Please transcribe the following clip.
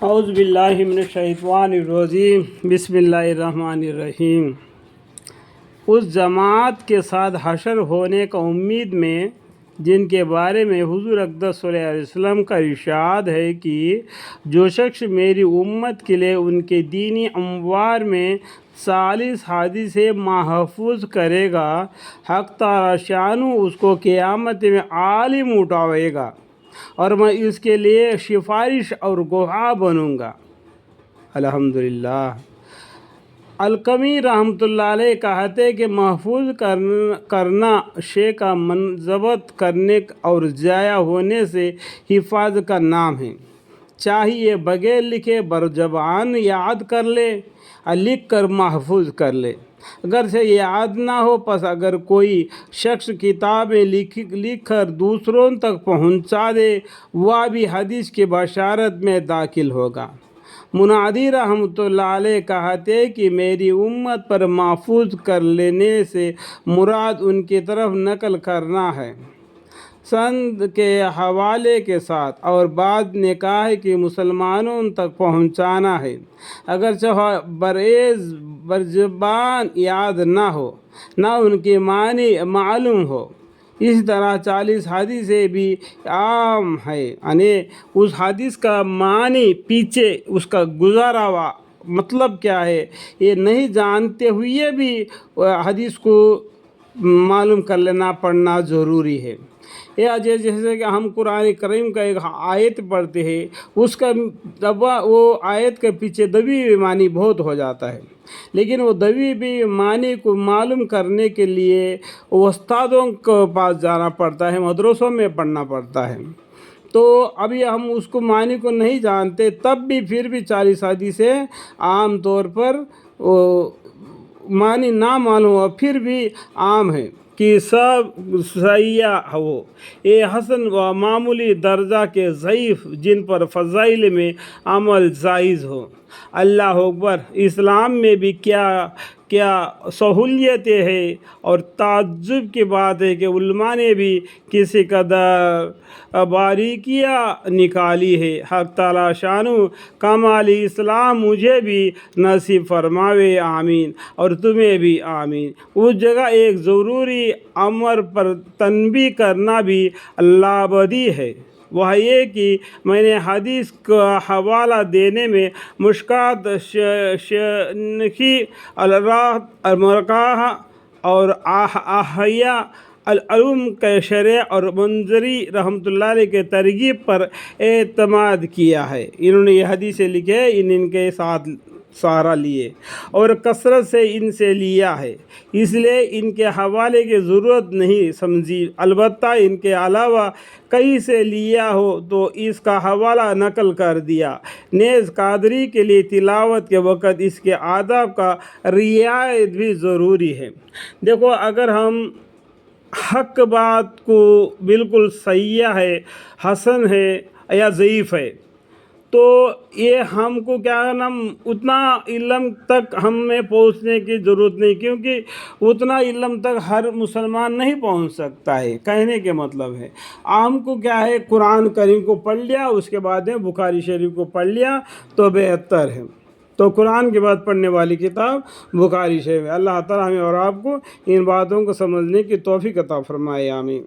اعوذ باللہ من الشیطان الرجیم، بسم اللہ الرحمن الرحیم۔ اس جماعت کے ساتھ حشر ہونے کا امید میں جن کے بارے میں حضور اقدس صلی اللہ علیہ وسلم کا ارشاد ہے کہ جو شخص میری امت کے لیے ان کے دینی امور میں 40 حدیث سے محفوظ کرے گا، حق تعالی شانہ اس کو قیامت میں عالم اٹھائے گا اور میں اس کے لیے سفارش اور گواہ بنوں گا۔ الحمدللہ۔ القمی رحمۃ اللہ علیہ کہتے کہ محفوظ کرنا شے کا منضبط کرنے اور ضائع ہونے سے حفاظت کا نام ہے، چاہے یہ بغیر لکھے برزبان یاد کر لے اور لکھ کر محفوظ کر لے، اگر سے یاد نہ ہو پس اگر کوئی شخص کتابیں لکھ کر دوسروں تک پہنچا دے وہ بھی حدیث کی بشارت میں داخل ہوگا۔ منادی رحمۃ اللہ علیہ کہتے کہ میری امت پر محفوظ کر لینے سے مراد ان کی طرف نقل کرنا ہے، سند کے حوالے کے ساتھ، اور بعد نے کہا ہے کہ مسلمانوں تک پہنچانا ہے، اگرچہ برزبان یاد نہ ہو نہ ان کی معنی معلوم ہو۔ اسی طرح 40 حدیثیں بھی عام ہے، یعنی اس حدیث کا معنی پیچھے اس کا گزارا ہوا مطلب کیا ہے یہ نہیں جانتے ہوئے بھی حدیث کو معلوم کر لینا پڑھنا ضروری ہے۔ یا جیسے کہ ہم قرآن کریم کا ایک آیت پڑھتے ہیں، اس کا وہ آیت کے پیچھے دبی ہوئی معنی بہت ہو جاتا ہے، لیکن وہ دبی ہوئی معنی کو معلوم کرنے کے لیے استادوں کے پاس جانا پڑتا ہے، مدرسوں میں پڑھنا پڑتا ہے۔ تو ابھی ہم اس کو معنی کو نہیں جانتے، تب بھی پھر بھی 40 حدیثیں عام طور پر معنی نہ معلوم ہو پھر بھی عام ہے کہ سب صحیح ہو، یہ حسن و معمولی درجہ کے ضعیف جن پر فضائل میں عمل جائز ہو۔ اللہ اکبر۔ اسلام میں بھی کیا سہولیتیں ہیں، اور تعجب کی بات ہے کہ علماء نے بھی کسی قدر باریکیاں نکالی ہے۔ حق تعالی شانہ کمال اسلام مجھے بھی نصیب فرماوے، آمین، اور تمہیں بھی آمین۔ اس جگہ ایک ضروری امر پر تنبیہ کرنا بھی اللہ بدی ہے، وہ یہ کہ میں نے حدیث کا حوالہ دینے میں مشکات شنقی الراحت المرقعہ اور احیاء العلوم کے شرح اور منذری رحمۃ اللہ علیہ کے ترغیب پر اعتماد کیا ہے۔ انہوں نے یہ حدیثیں لکھے، ان کے ساتھ سہارا لیے اور کثرت سے ان سے لیا ہے، اس لیے ان کے حوالے کی ضرورت نہیں سمجھی، البتہ ان کے علاوہ کہیں سے لیا ہو تو اس کا حوالہ نقل کر دیا۔ نیز قادری کے لیے تلاوت کے وقت اس کے آداب کا رعایت بھی ضروری ہے۔ دیکھو، اگر ہم حق بات کو بالکل صحیح ہے، حسن ہے یا ضعیف ہے، تو یہ ہم کو کیا ہے نا، اتنا علم تک ہمیں پہنچنے کی ضرورت نہیں، کیونکہ اتنا علم تک ہر مسلمان نہیں پہنچ سکتا ہے۔ کہنے کے مطلب ہے ہم کو کیا ہے، قرآن کریم کو پڑھ لیا، اس کے بعد میں بخاری شریف کو پڑھ لیا تو بہتر ہے۔ تو قرآن کے بعد پڑھنے والی کتاب بخاری شریف ہے۔ اللہ تعالیٰ ہمیں اور آپ کو ان باتوں کو سمجھنے کی توفیق عطا فرمائے، آمین۔